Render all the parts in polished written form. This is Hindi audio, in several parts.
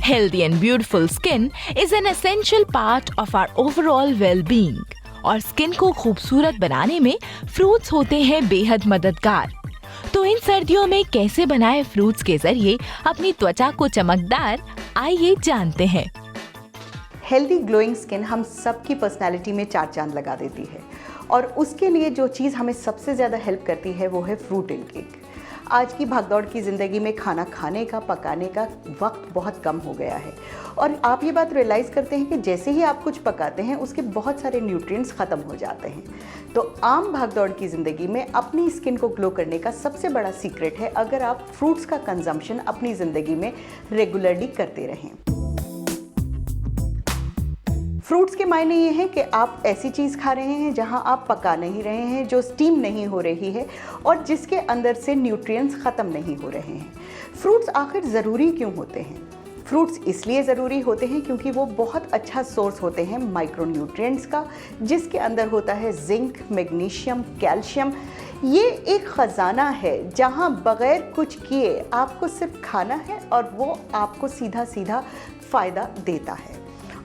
Healthy and beautiful skin is an essential part of our overall well-being. और स्किन को खूबसूरत बनाने में फ्रूट्स होते हैं बेहद मददगार। तो इन सर्दियों में कैसे बनाएं फ्रूट्स के जरिए अपनी त्वचा को चमकदार, आइए जानते हैं। हेल्दी ग्लोइंग स्किन हम सबकी पर्सनालिटी में चार चांद लगा देती है और उसके लिए जो चीज़ हमें सबसे ज़्यादा हेल्प करती है वो है फ्रूट इनटेक। आज की भागदौड़ की ज़िंदगी में खाना खाने का, पकाने का वक्त बहुत कम हो गया है और आप ये बात रियलाइज़ करते हैं कि जैसे ही आप कुछ पकाते हैं उसके बहुत सारे न्यूट्रिएंट्स ख़त्म हो जाते हैं। तो आम भागदौड़ की ज़िंदगी में अपनी स्किन को ग्लो करने का सबसे बड़ा सीक्रेट है अगर आप फ्रूट्स का कंजम्पशन अपनी ज़िंदगी में रेगुलरली करते रहें। फ्रूट्स के मायने ये हैं कि आप ऐसी चीज़ खा रहे हैं जहां आप पका नहीं रहे हैं, जो स्टीम नहीं हो रही है और जिसके अंदर से न्यूट्रिएंट्स ख़त्म नहीं हो रहे हैं। फ्रूट्स आखिर ज़रूरी क्यों होते हैं? फ्रूट्स इसलिए ज़रूरी होते हैं क्योंकि वो बहुत अच्छा सोर्स होते हैं माइक्रोन्यूट्रिएंट्स का, जिसके अंदर होता है जिंक, मैग्नीशियम, कैल्शियम। ये एक ख़जाना है जहां बग़ैर कुछ किए आपको सिर्फ खाना है और वो आपको सीधा सीधा फ़ायदा देता है।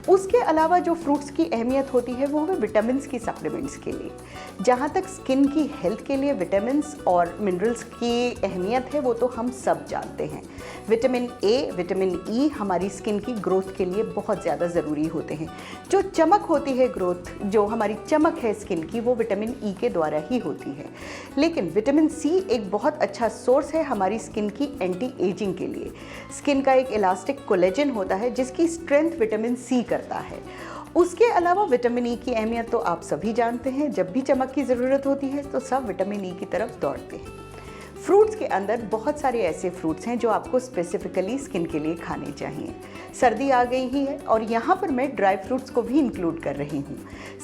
उसके अलावा जो फ्रूट्स की अहमियत होती है वो विटामिन्स की सप्लीमेंट्स के लिए। जहाँ तक स्किन की हेल्थ के लिए विटामिन्स और मिनरल्स की अहमियत है वो तो हम सब जानते हैं। विटामिन ए, विटामिन ई हमारी स्किन की ग्रोथ के लिए बहुत ज़्यादा ज़रूरी होते हैं। जो चमक होती है, ग्रोथ जो हमारी चमक है स्किन की, वो विटामिन ई के द्वारा ही होती है। लेकिन विटामिन सी एक बहुत अच्छा सोर्स है हमारी स्किन की एंटी एजिंग के लिए। स्किन का एक इलास्टिक कोलेजन होता है जिसकी स्ट्रेंथ विटामिन सी करता है। उसके अलावा विटामिन ई की अहमियत तो आप सभी जानते हैं। जब भी चमक की ज़रूरत होती है तो सब विटामिन ई की तरफ दौड़ते हैं। फ्रूट्स के अंदर बहुत सारे ऐसे फ्रूट्स हैं जो आपको स्पेसिफिकली स्किन के लिए खाने चाहिए। सर्दी आ गई ही है और यहाँ पर मैं ड्राई फ्रूट्स को भी इंक्लूड कर रही हूँ।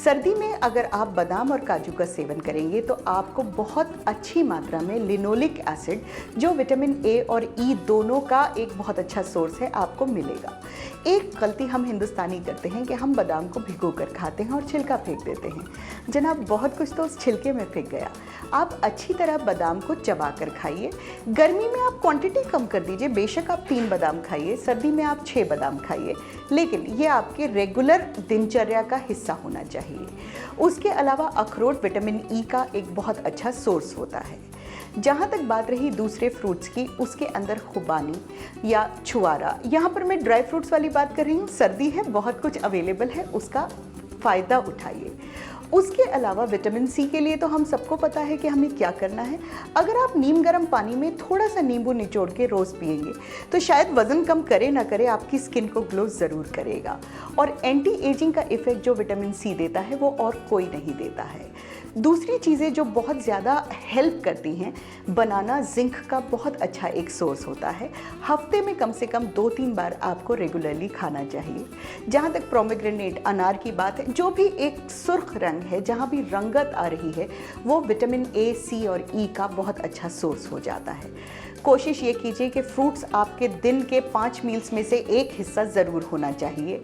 सर्दी में अगर आप बादाम और काजू का सेवन करेंगे तो आपको बहुत अच्छी मात्रा में लिनोलिक एसिड, जो विटामिन ए और ई दोनों का एक बहुत अच्छा सोर्स है, आपको मिलेगा। एक गलती हम हिंदुस्तानी करते हैं कि हम बादाम को भिगो कर खाते हैं और छिलका फेंक देते हैं। जनाब, बहुत कुछ तो उस छिलके में फेंक गया। आप अच्छी तरह बादाम को चबा कर खाइए। गर्मी में आप क्वांटिटी कम कर दीजिए, बेशक आप 3 बादाम खाइए, सर्दी में आप 6 बादाम खाइए, लेकिन ये आपके रेगुलर दिनचर्या का हिस्सा होना चाहिए। उसके अलावा अखरोट विटामिन ई का एक बहुत अच्छा सोर्स होता है। जहाँ तक बात रही दूसरे फ्रूट्स की, उसके अंदर खुबानी या छुआरा, यहाँ पर मैं ड्राई फ्रूट्स वाली बात कर रही हूँ। सर्दी है, बहुत कुछ अवेलेबल है, उसका फ़ायदा उठाइए। उसके अलावा विटामिन सी के लिए तो हम सबको पता है कि हमें क्या करना है। अगर आप नीम गर्म पानी में थोड़ा सा नींबू निचोड़ के रोज़ पिएंगे तो शायद वज़न कम करे ना करे, आपकी स्किन को ग्लो ज़रूर करेगा। और एंटी एजिंग का इफ़ेक्ट जो विटामिन सी देता है वो और कोई नहीं देता है। दूसरी चीज़ें जो बहुत ज़्यादा हेल्प करती हैं, बनाना जिंक का बहुत अच्छा एक सोर्स होता है। हफ्ते में कम से कम 2-3 बार आपको रेगुलरली खाना चाहिए। जहाँ तक पोमेग्रेनेट, अनार की बात है, जो भी एक सुर्ख रंग है, जहाँ भी रंगत आ रही है, वो विटामिन ए, सी और ई का बहुत अच्छा सोर्स हो जाता है। कोशिश ये कीजिए कि फ्रूट्स आपके दिन के 5 मील्स में से एक हिस्सा ज़रूर होना चाहिए।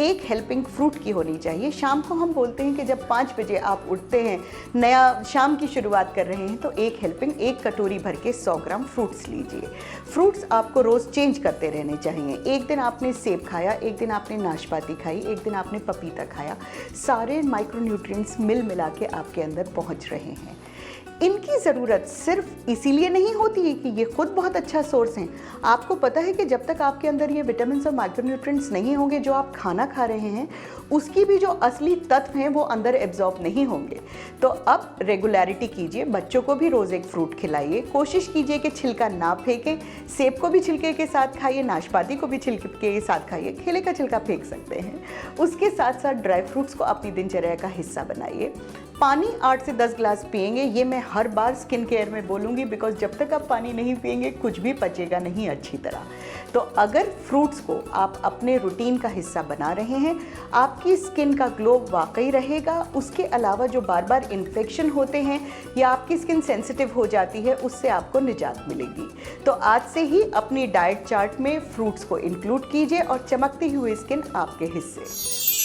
एक हेल्पिंग फ्रूट की होनी चाहिए। शाम को हम बोलते हैं कि जब 5 बजे आप उठते हैं, नया शाम की शुरुआत कर रहे हैं, तो एक हेल्पिंग, एक कटोरी भर के 100 ग्राम फ्रूट्स लीजिए। फ्रूट्स आपको रोज़ चेंज करते रहने चाहिए। एक दिन आपने सेब खाया, एक दिन आपने नाशपाती खाई, एक दिन आपने पपीता खाया। सारे माइक्रोन्यूट्रिएंट्स मिल मिला के आपके अंदर पहुँच रहे हैं। इनकी ज़रूरत सिर्फ इसीलिए नहीं होती है कि ये खुद बहुत अच्छा सोर्स हैं। आपको पता है कि जब तक आपके अंदर ये विटामिन्स और माइक्रोन्यूट्रिएंट्स नहीं होंगे, जो आप खाना खा रहे हैं उसकी भी जो असली तत्व हैं वो अंदर एब्जॉर्ब नहीं होंगे। तो अब रेगुलरिटी कीजिए। बच्चों को भी रोज़ एक फ्रूट खिलाइए। कोशिश कीजिए कि छिलका ना फेंकें। सेब को भी छिलके के साथ खाइए, नाशपाती को भी छिलके के साथ खाइए, केले का छिलका फेंक सकते हैं। उसके साथ साथ ड्राई फ्रूट्स को अपनी दिनचर्या का हिस्सा बनाइए। पानी 8 से 10 गिलास पिएंगे, ये मैं हर बार स्किन केयर में बोलूँगी, बिकॉज जब तक आप पानी नहीं पिएंगे कुछ भी पचेगा नहीं अच्छी तरह। तो अगर फ्रूट्स को आप अपने रूटीन का हिस्सा बना रहे हैं, आपकी स्किन का ग्लो वाकई रहेगा। उसके अलावा जो बार बार इन्फेक्शन होते हैं या आपकी स्किन सेंसिटिव हो जाती है, उससे आपको निजात मिलेगी। तो आज से ही अपनी डाइट चार्ट में फ्रूट्स को इंक्लूड कीजिए और चमकती हुई स्किन आपके हिस्से।